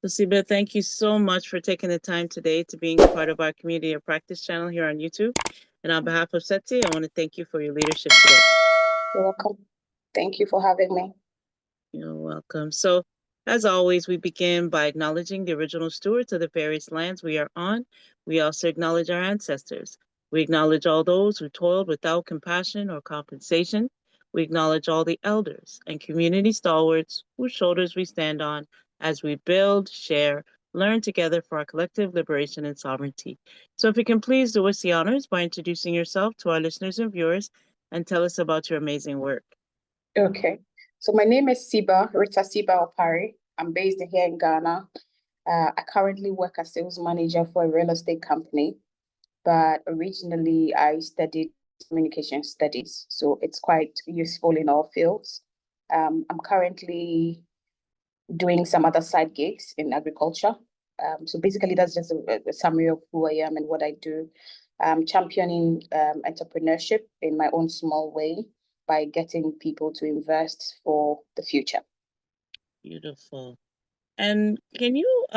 So, Siba, thank you so much for taking the time today to being a part of our community of practice channel here on YouTube. And on behalf of SETI, I want to thank you for your leadership today. You're welcome. Thank you for having me. You're welcome. So, as always, we begin by acknowledging the original stewards of the various lands we are on. We also acknowledge our ancestors. We acknowledge all those who toiled without compassion or compensation. We acknowledge all the elders and community stalwarts whose shoulders we stand on as we build, share, learn together for our collective liberation and sovereignty. So, if you can please do us the honors by introducing yourself to our listeners and viewers and tell us about your amazing work. Okay. So my name is Siba, Rita Siba Opare. I'm based here in Ghana. I currently work as sales manager for a real estate company, but originally I studied communication studies, so it's quite useful in all fields. I'm currently doing some other side gigs in agriculture. So basically, that's just a summary of who I am and what I do. Championing entrepreneurship in my own small way by getting people to invest for the future. Beautiful. And can you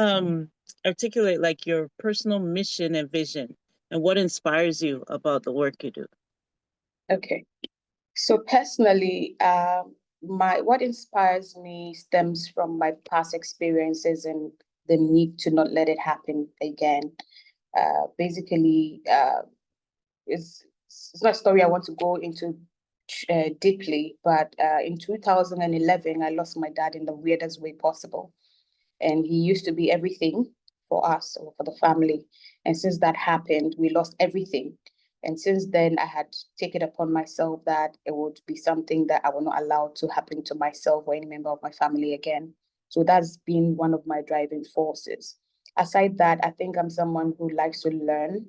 articulate like your personal mission and vision and what inspires you about the work you do? Okay. So personally, my what inspires me stems from my past experiences and the need to not let it happen again. Basically, it's not a story I want to go into deeply, but in 2011, I lost my dad in the weirdest way possible. And he used to be everything for us or for the family. And since that happened, we lost everything. And since then, I had taken upon myself that it would be something that I will not allow to happen to myself or any member of my family again. So that's been one of my driving forces. Aside that, I think I'm someone who likes to learn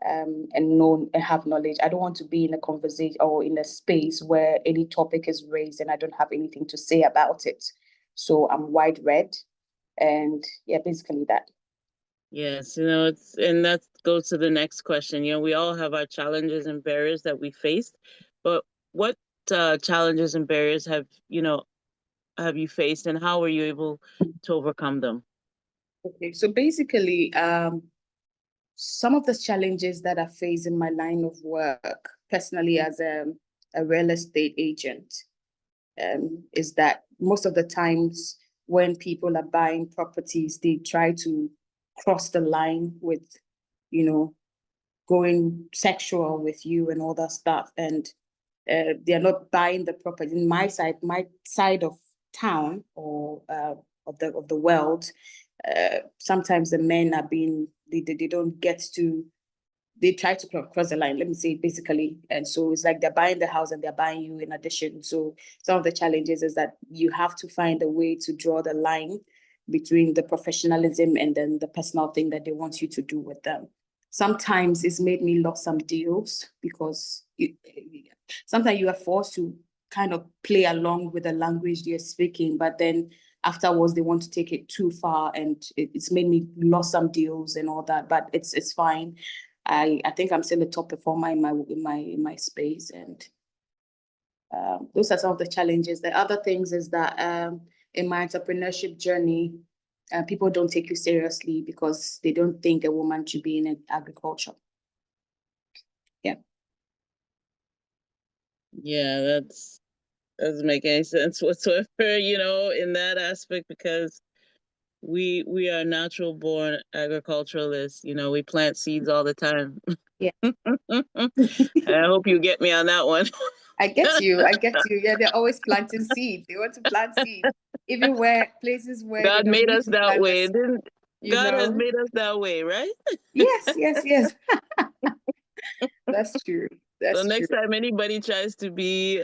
and know and have knowledge. I don't want to be in a conversation or in a space where any topic is raised and I don't have anything to say about it. So I'm wide read, and yeah, basically that. Yes, it's and that goes to the next question. We all have our challenges and barriers that we faced, but what challenges and barriers have you faced, and how were you able to overcome them? Okay, so basically, some of the challenges that I face in my line of work, personally as a real estate agent, is that most of the times when people are buying properties, they try to cross the line with, you know, going sexual with you and all that stuff. And they're not buying the property. In my side of town or of the world, sometimes the men are being they don't get to they try to cross the line, let me say basically. And so it's like they're buying the house and they're buying you in addition. So some of the challenges is that you have to find a way to draw the line between the professionalism and then the personal thing that they want you to do with them. Sometimes it's made me lose some deals because sometimes you are forced to kind of play along with the language they're speaking, but then afterwards they want to take it too far, and it's made me lose some deals and all that. But it's fine. I think I'm still a top performer in my space, and those are some of the challenges. The other things is that in my entrepreneurship journey, people don't take you seriously because they don't think a woman should be in agriculture. Yeah. Yeah, that doesn't make any sense whatsoever, in that aspect, because we are natural born agriculturalists. We plant seeds all the time. Yeah. I hope you get me on that one. I get you. I get you. Yeah, they're always planting seeds. They want to plant seeds, even where places where they God don't made need us to that plant the way, seed, didn't you God has know? made us that way, right? Yes, yes, yes. That's true. So That's true. next time anybody tries to be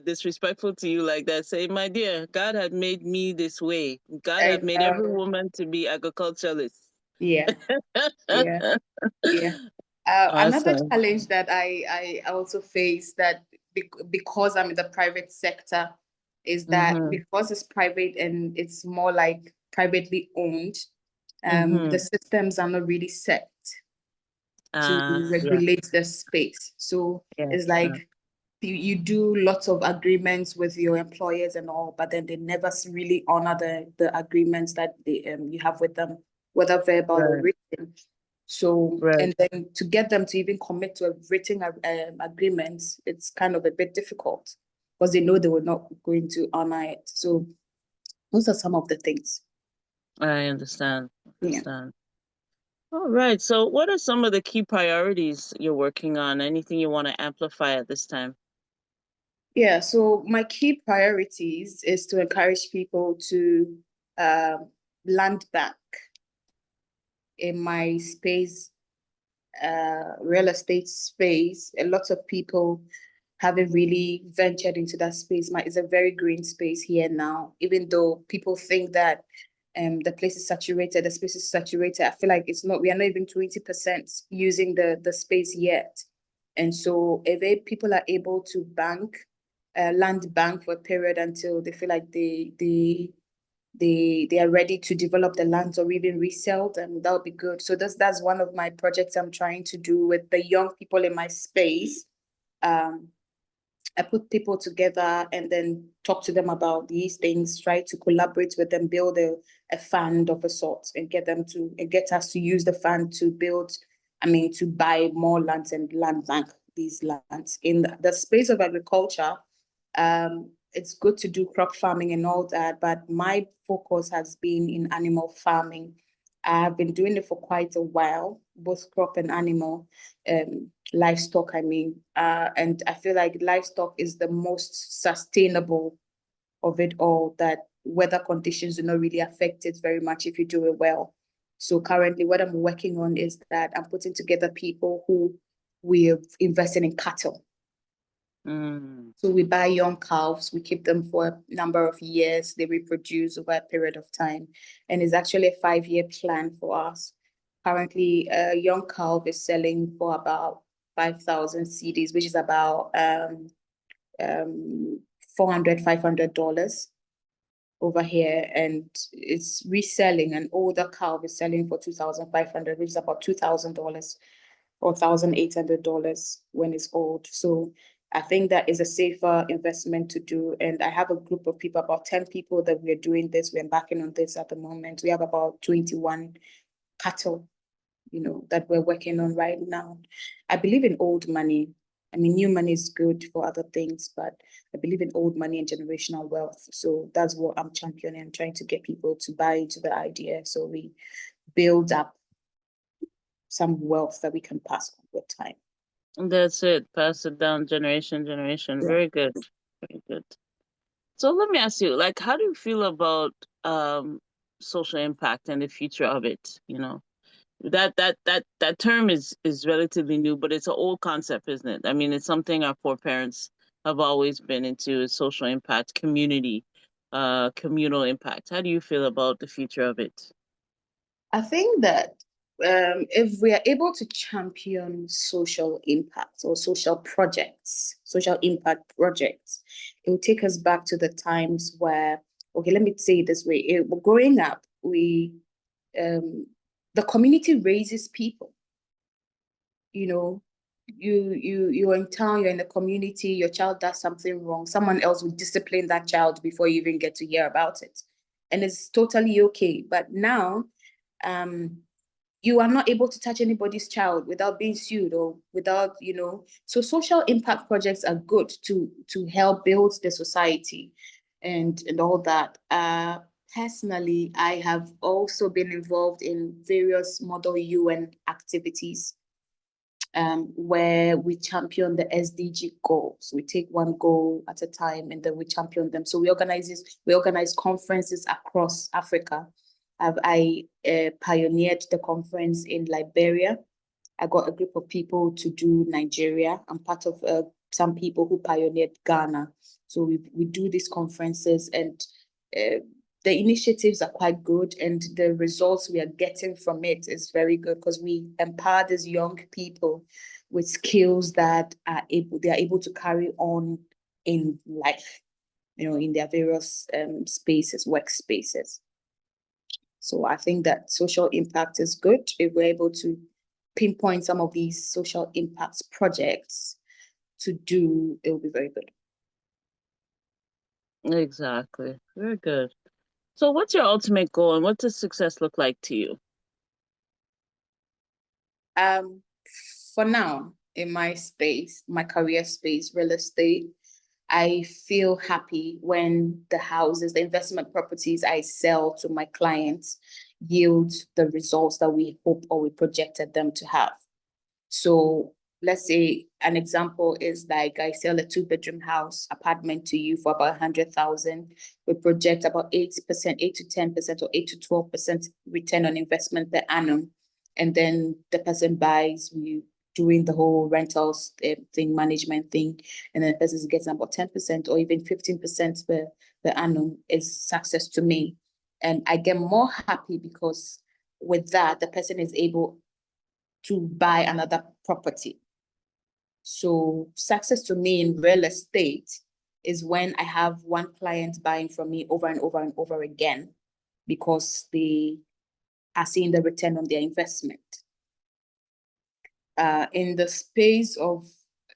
disrespectful to you like that, say, my dear, God had made me this way. God had I made every know. woman to be agriculturalist. Yeah, yeah, yeah. Another Awesome. challenge that I also face that because I'm in the private sector is that Mm-hmm. because it's private and it's more like privately owned, the Mm-hmm. systems are not really set to Yeah. regulate the space. So Yes. it's like you do lots of agreements with your employers and all, but then they never really honor the agreements that you have with them, whether verbal or Right. written. So, Right. and then to get them to even commit to a written agreement, it's kind of a bit difficult because they know they were not going to honor it. So those are some of the things. I understand. Yeah. Understand. All right. So, what are some of the key priorities you're working on? Anything you want to amplify at this time? Yeah, so my key priorities is to encourage people to land back in my space, real estate space. A lot of people haven't really ventured into that space. It's a very green space here now, even though people think that the place is saturated, the space is saturated. I feel like it's not, we are not even 20% using the space yet. And so if people are able to land bank for a period until they feel like they are ready to develop the lands or even resell them, that would be good. So that's one of my projects I'm trying to do with the young people in my space. I put people together and then talk to them about these things, try to collaborate with them, build a fund of a sort, and get us to use the fund to to buy more lands and land bank these lands. In the space of agriculture, it's good to do crop farming and all that, but my focus has been in animal farming. I've been doing it for quite a while, both crop and animal, livestock, I mean. And I feel like livestock is the most sustainable of it all, that weather conditions do not really affect it very much if you do it well. So currently what I'm working on is that I'm putting together people who we're investing in cattle. Mm. So we buy young calves, we keep them for a number of years, they reproduce over a period of time. And it's actually a 5-year plan for us. Currently, a young calf is selling for about 5,000 CDs, which is about 400, $500 over here. And it's reselling. An older calf is selling for 2,500, which is about $2,000 or $1,800 when it's old. So I think that is a safer investment to do. And I have a group of people, about 10 people, that we're doing this. We're embarking on this at the moment. We have about 21 cattle, that we're working on right now. I believe in old money. I mean, new money is good for other things, but I believe in old money and generational wealth. So that's what I'm championing. I'm trying to get people to buy into the idea. So we build up some wealth that we can pass on with time. That's it. Pass it down generation, generation. Yeah. Very good. Very good. So let me ask you, like, how do you feel about social impact and the future of it? That term is relatively new, but it's an old concept, isn't it? I mean, it's something our foreparents have always been into, is social impact, community, communal impact. How do you feel about the future of it? I think that if we are able to champion social impact or social impact projects, it will take us back to the times where, okay, let me say it this way. Growing up, um, the community raises people. You know, you're in town, you're in the community, your child does something wrong, someone else will discipline that child before you even get to hear about it. And it's totally okay. But now, um, you are not able to touch anybody's child without being sued or without, so social impact projects are good to help build the society and all that. Personally, I have also been involved in various model UN activities, where we champion the SDG goals. We take one goal at a time and then we champion them. So we organize conferences across Africa. I pioneered the conference in Liberia. I got a group of people to do Nigeria. I'm part of some people who pioneered Ghana. So we do these conferences, and the initiatives are quite good, and the results we are getting from it is very good because we empower these young people with skills that they are able to carry on in life, in their various spaces, workspaces. So I think that social impact is good if we're able to pinpoint some of these social impacts projects to do, it will be very good. Exactly. Very good. So what's your ultimate goal and what does success look like to you? Um, for now, in my space, my career space, real estate, I feel happy when the houses, the investment properties I sell to my clients yield the results that we hope or we projected them to have. So let's say an example is like I sell a 2-bedroom house apartment to you for about 100,000. We project about 8%, 8 to 10%, or 8 to 12% return on investment per annum. And then the person buys, we doing the whole rentals thing, management thing, and then the person gets about 10% or even 15% per annum is success to me. And I get more happy because with that, the person is able to buy another property. So success to me in real estate is when I have one client buying from me over and over and over again because they are seeing the return on their investment. In the space of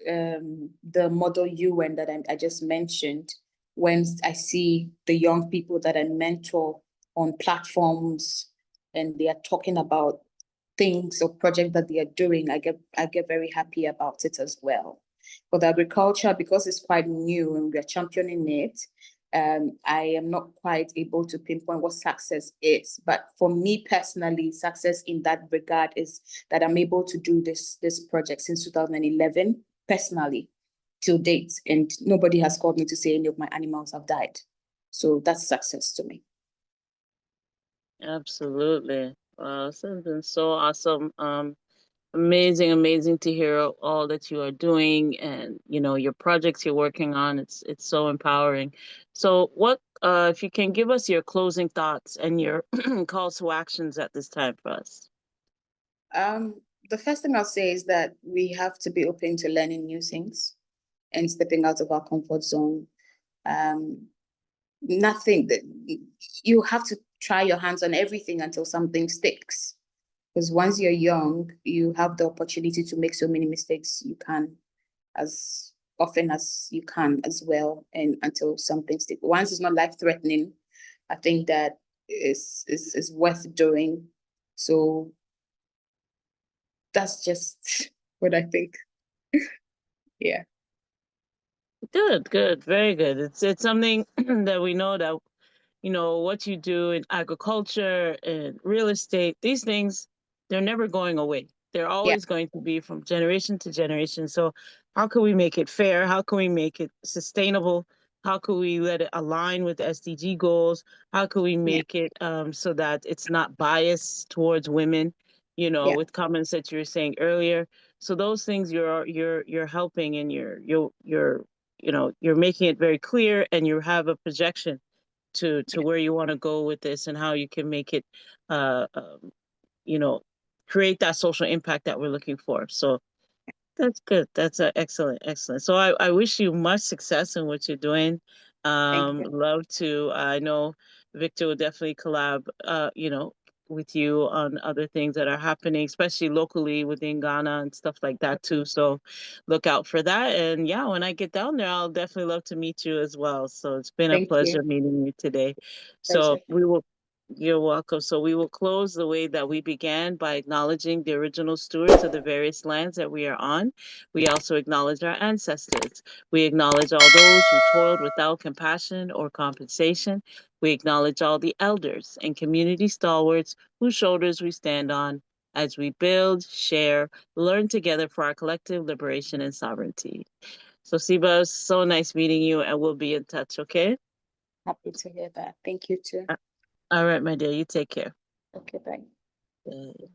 the model UN that I just mentioned, when I see the young people that I mentor on platforms and they are talking about things or projects that they are doing, I get very happy about it as well. For the agriculture, because it's quite new and we're championing it, I am not quite able to pinpoint what success is. But for me personally, success in that regard is that I'm able to do this project since 2011 personally till date, and nobody has called me to say any of my animals have died. So that's success to me. Absolutely. Something so awesome. Amazing, amazing to hear all that you are doing and your projects you're working on. It's so empowering. So what if you can give us your closing thoughts and your calls to actions at this time for us? Um, the first thing I'll say is that we have to be open to learning new things and stepping out of our comfort zone. Um, nothing that you have to try your hands on everything until something sticks. Because once you're young, you have the opportunity to make so many mistakes you can, as often as you can as well, and until something sticks. Once it's not life threatening, I think that is worth doing. So that's just what I think. Yeah. Good, good, very good. It's something that we know that what you do in agriculture and real estate, these things, they're never going away. They're Yeah. always going to be from generation to generation. So how can we make it fair? How can we make it sustainable? How can we let it align with the SDG goals? How can we Yeah. make it so that it's not biased towards women, Yeah. with comments that you were saying earlier. So those things you're helping and you're making it very clear and you have a projection to where you want to go with this and how you can make it uh, um, you know create that social impact that we're looking for. So that's good. That's excellent, excellent. So I wish you much success in what you're doing. Thank you. Love to. I know Victor will definitely collab, with you on other things that are happening, especially locally within Ghana and stuff like that too. So look out for that. And yeah, when I get down there, I'll definitely love to meet you as well. So it's been a Thank you. pleasure meeting you today. So Pleasure. you're welcome. So we will close the way that we began by acknowledging the original stewards of the various lands that we are on. We also acknowledge our ancestors. We acknowledge all those who toiled without compassion or compensation. We acknowledge all the elders and community stalwarts whose shoulders we stand on as we build, share, learn together for our collective liberation and sovereignty. So, Siba, it's so nice meeting you, and we'll be in touch, okay? Happy to hear that. Thank you too. All right, my dear, you take care. Okay, bye. Bye.